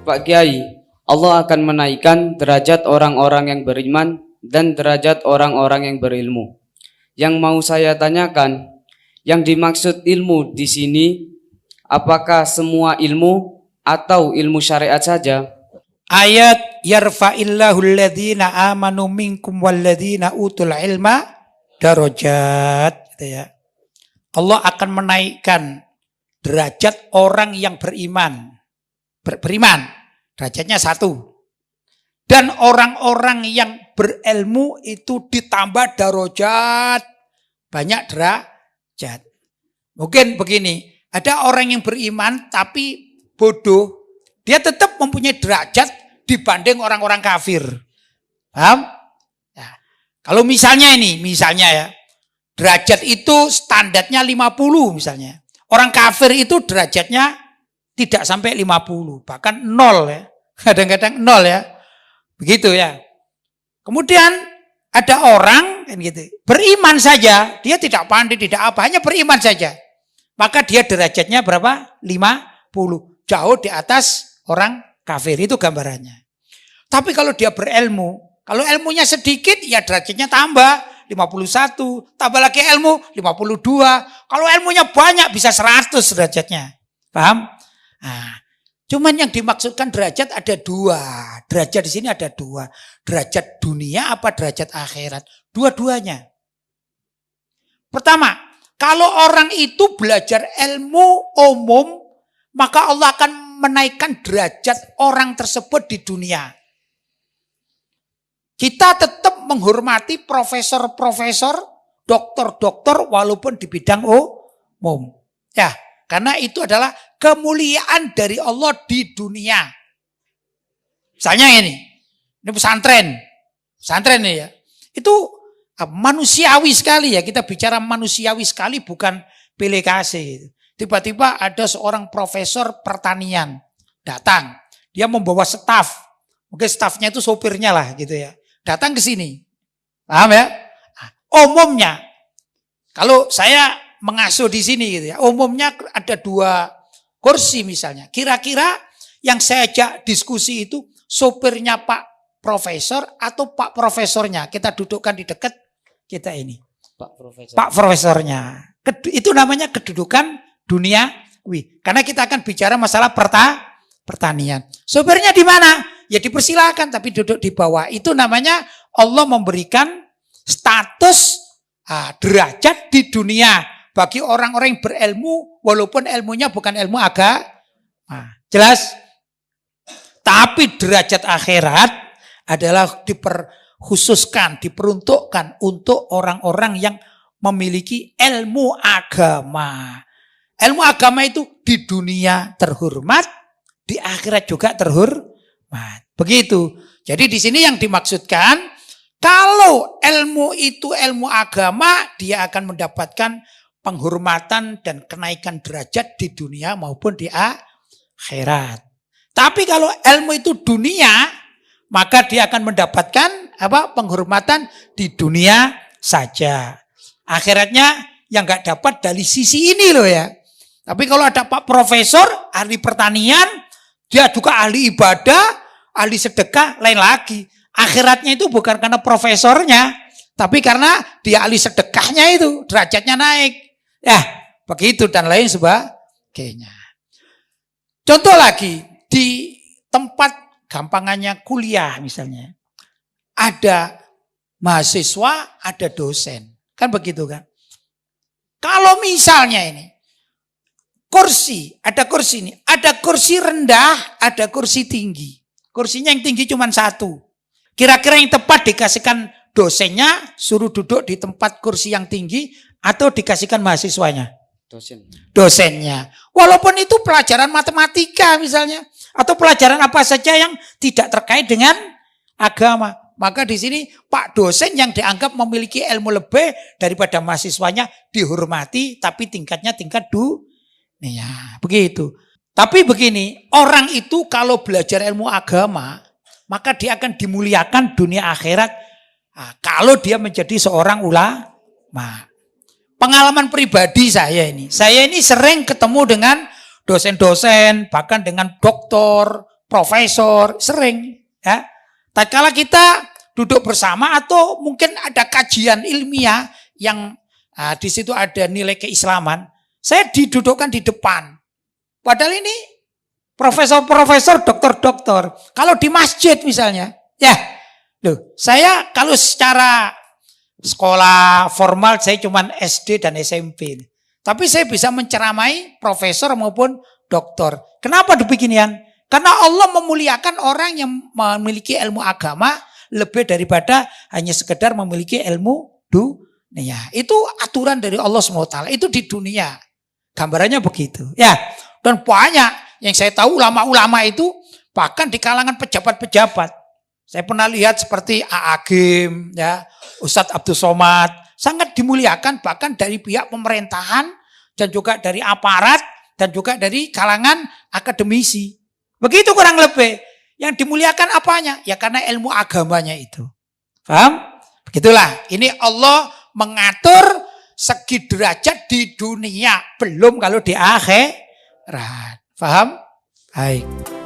Pak Kiai, Allah akan menaikkan derajat orang-orang yang beriman dan derajat orang-orang yang berilmu. Yang mau saya tanyakan, yang dimaksud ilmu di sini, apakah semua ilmu atau ilmu syariat saja? Ayat yarfa'illahu alladhina amanu minkum walladhina utul ilma darajat, gitu ya. Allah akan menaikkan derajat orang yang beriman. Beriman, derajatnya 1. Dan orang-orang yang berilmu itu ditambah darajat, banyak derajat. Mungkin begini, ada orang yang beriman tapi bodoh, dia tetap mempunyai derajat dibanding orang-orang kafir. Paham? Ya. Kalau misalnya ya, derajat itu standarnya 50 misalnya. Orang kafir itu derajatnya tidak sampai 50, bahkan 0 ya. Kadang-kadang 0 ya. Begitu ya. Kemudian ada orang kan gitu, beriman saja, dia tidak pandai, tidak apa, hanya beriman saja. Maka dia derajatnya berapa? 50. Jauh di atas orang kafir, itu gambarannya. Tapi kalau dia berilmu, kalau ilmunya sedikit ya derajatnya tambah 51, tambah lagi ilmu 52. Kalau ilmunya banyak bisa 100 derajatnya. Paham? Nah, cuman yang dimaksudkan derajat ada 2. Derajat di sini ada 2. Derajat dunia apa derajat akhirat? Dua-duanya. Pertama, kalau orang itu belajar ilmu umum, maka Allah akan menaikkan derajat orang tersebut di dunia. Kita tetap menghormati profesor-profesor, dokter-dokter walaupun di bidang umum. Ya, karena itu adalah kemuliaan dari Allah di dunia. Misalnya ini pesantren nih ya. Itu manusiawi sekali ya, kita bicara manusiawi sekali, bukan pilih kasih. Tiba-tiba ada seorang profesor pertanian datang, dia membawa staf, mungkin stafnya itu sopirnya lah gitu ya. Datang ke sini. Paham ya? Nah, umumnya kalau saya mengasuh di sini gitu ya, umumnya ada 2 kursi misalnya. Kira-kira yang saya ajak diskusi itu sopirnya Pak Profesor atau Pak Profesornya. Kita dudukkan di dekat kita ini. Pak Profesornya. Itu namanya kedudukan duniawi. Karena kita akan bicara masalah pertanian. Sopirnya di mana? Ya dipersilakan, tapi duduk di bawah. Itu namanya Allah memberikan status derajat di dunia bagi orang-orang yang berilmu, walaupun ilmunya bukan ilmu agama. Jelas? Tapi derajat akhirat adalah diperkhususkan, diperuntukkan untuk orang-orang yang memiliki ilmu agama. Ilmu agama itu di dunia terhormat, di akhirat juga terhormat. Begitu. Jadi di sini yang dimaksudkan, kalau ilmu itu ilmu agama, dia akan mendapatkan penghormatan dan kenaikan derajat di dunia maupun di akhirat. Tapi kalau ilmu itu dunia, maka dia akan mendapatkan penghormatan di dunia saja. Akhiratnya yang nggak dapat dari sisi ini loh ya. Tapi kalau ada Pak Profesor, ahli pertanian, dia juga ahli ibadah, ahli sedekah, lain lagi. Akhiratnya itu bukan karena profesornya, tapi karena dia ahli sedekahnya itu, derajatnya naik. Ya, begitu dan lain sebagainya. Contoh lagi, di tempat gampangannya kuliah misalnya, ada mahasiswa, ada dosen. Kan begitu kan? Kalau misalnya ini, ada kursi rendah, ada kursi tinggi. Kursinya yang tinggi cuma 1. Kira-kira yang tepat dikasihkan dosennya, suruh duduk di tempat kursi yang tinggi, atau dikasihkan mahasiswanya? Dosennya. Walaupun itu pelajaran matematika misalnya, atau pelajaran apa saja yang tidak terkait dengan agama. Maka di sini Pak dosen yang dianggap memiliki ilmu lebih daripada mahasiswanya dihormati, tapi tingkatnya tingkat dunia. Begitu. Tapi begini, orang itu kalau belajar ilmu agama, maka dia akan dimuliakan dunia akhirat. Nah, kalau dia menjadi seorang ulama. Pengalaman pribadi saya ini sering ketemu dengan dosen-dosen, bahkan dengan doktor, profesor, sering. Ya. Tatkala kita duduk bersama atau mungkin ada kajian ilmiah yang di situ ada nilai keislaman, saya didudukkan di depan. Padahal ini profesor-profesor, dokter-dokter. Kalau di masjid misalnya, ya, loh, saya kalau secara sekolah formal saya cuma SD dan SMP. Tapi saya bisa menceramai profesor maupun dokter. Kenapa demikian? Karena Allah memuliakan orang yang memiliki ilmu agama lebih daripada hanya sekedar memiliki ilmu dunia. Itu aturan dari Allah SWT. Itu di dunia. Gambarannya begitu. Ya, dan banyak yang saya tahu ulama-ulama itu bahkan di kalangan pejabat-pejabat. Saya pernah lihat seperti A'agim, ya, Ustadz Abdul Somad, sangat dimuliakan bahkan dari pihak pemerintahan dan juga dari aparat dan juga dari kalangan akademisi. Begitu kurang lebih. Yang dimuliakan apanya? Ya karena ilmu agamanya itu. Paham? Begitulah. Ini Allah mengatur segi derajat di dunia. Belum kalau di akhirat. Paham? Baik.